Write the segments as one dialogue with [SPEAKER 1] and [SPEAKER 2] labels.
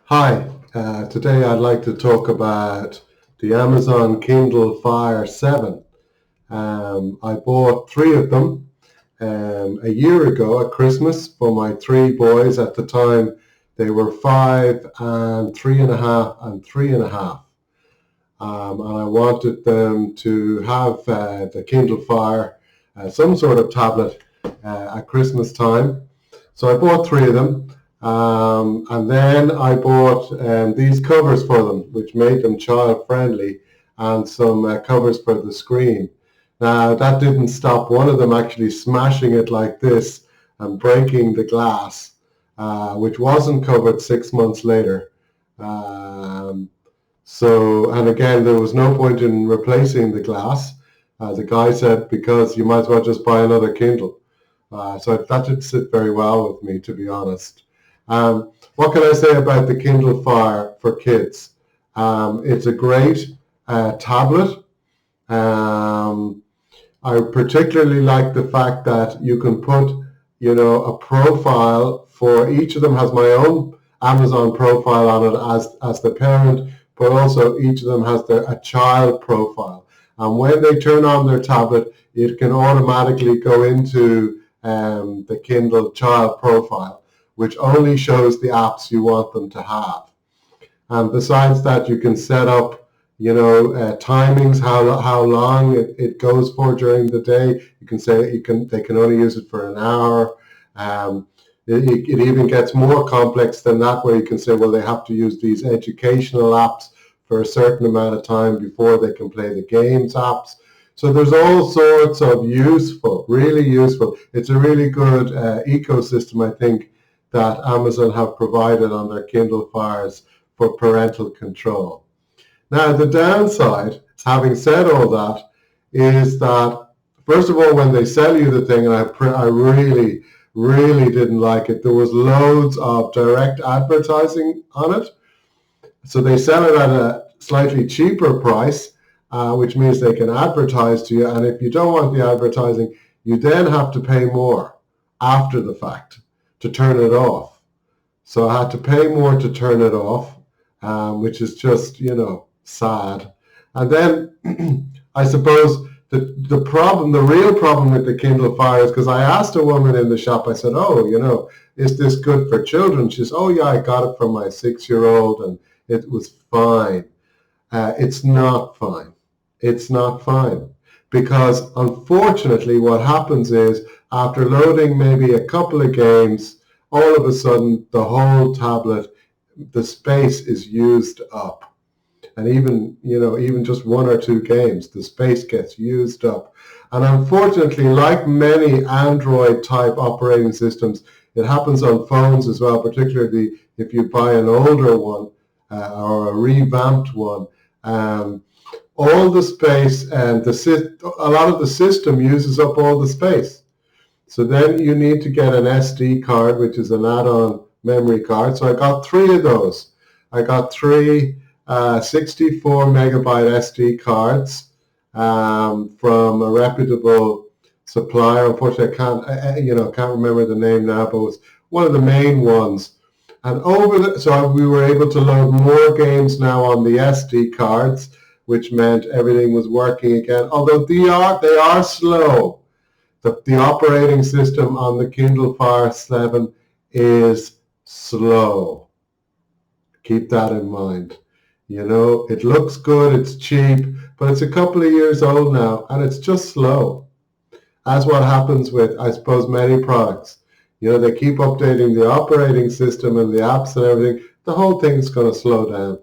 [SPEAKER 1] Hi, today I'd like to talk about the Amazon Kindle Fire 7. I bought three of them a year ago at Christmas for my three boys. At the time, they were 5 and 3.5 and 3.5. And I wanted them to have the Kindle Fire, some sort of tablet at Christmas time. So I bought three of them. And then I bought these covers for them, which made them child friendly, and some covers for the screen. Now, that didn't stop one of them actually smashing it like this and breaking the glass, which wasn't covered 6 months later. And again, there was no point in replacing the glass. The guy said, because you might as well just buy another Kindle. So that didn't sit very well with me, to be honest. What can I say about the Kindle Fire for kids? It's a great tablet. I particularly like the fact that you can put, a profile for each of them. Has my own Amazon profile on it as the parent, but also each of them has a child profile. And when they turn on their tablet, it can automatically go into the Kindle child profile, which only shows the apps you want them to have. And besides that, you can set up, timings, how long it goes for during the day. You can say they can only use it for an hour. It even gets more complex than that, where you can say, well, they have to use these educational apps for a certain amount of time before they can play the games apps. So there's all sorts of really useful. It's a really good ecosystem, I think, that Amazon have provided on their Kindle Fires for parental control. Now, the downside, having said all that, is that, first of all, when they sell you the thing, and I really, really didn't like it, there was loads of direct advertising on it. So they sell it at a slightly cheaper price, which means they can advertise to you. And if you don't want the advertising, you then have to pay more after the fact to turn it off. So I had to pay more to turn it off, which is just, sad. And then I suppose the real problem with the Kindle Fire is, because I asked a woman in the shop, I said, is this good for children? She says, oh yeah, I got it from my 6-year-old and it was fine. It's not fine. It's not fine. Because unfortunately what happens is, after loading maybe a couple of games, all of a sudden the whole tablet, the space is used up. And even just one or two games, the space gets used up. And unfortunately, like many Android type operating systems, it happens on phones as well, particularly if you buy an older one or a revamped one. All the space and a lot of the system uses up all the space. So then you need to get an SD card, which is an add-on memory card. So I got three of those. I got three 64 megabyte SD cards from a reputable supplier. Unfortunately, I can't remember the name now, but it was one of the main ones. And so we were able to load more games now on the SD cards, which meant everything was working again. Although they are slow. The operating system on the Kindle Fire 7 is slow. Keep that in mind. It looks good, it's cheap, but it's a couple of years old now, and it's just slow. That's what happens with, I suppose, many products. They keep updating the operating system and the apps and everything. The whole thing's going to slow down.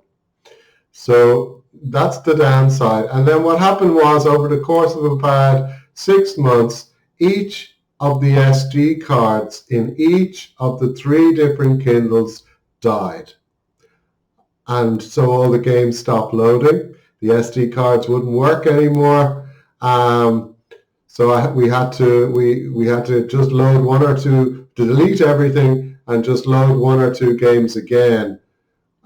[SPEAKER 1] So that's the downside. And then what happened was, over the course of about 6 months, each of the SD cards in each of the three different Kindles died. And so all the games stopped loading. The SD cards wouldn't work anymore. So we had to just load one or two, to delete everything and just load one or two games again,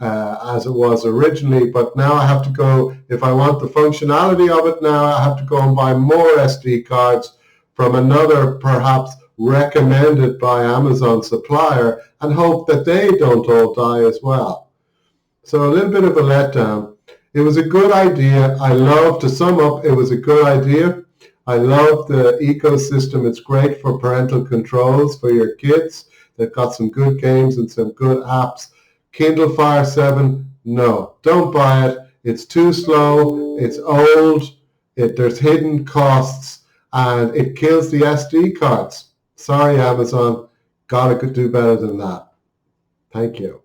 [SPEAKER 1] as it was originally. But now I have to go, if I want the functionality of it now, I have to go and buy more SD cards from another, perhaps recommended by Amazon supplier, and hope that they don't all die as well. So a little bit of a letdown. It was a good idea. To sum up, it was a good idea. I love the ecosystem. It's great for parental controls for your kids. They've got some good games and some good apps. Kindle Fire 7, no, don't buy it. It's too slow. It's old. There's hidden costs, and it kills the SD cards. Sorry, Amazon. Gotta do better than that. Thank you.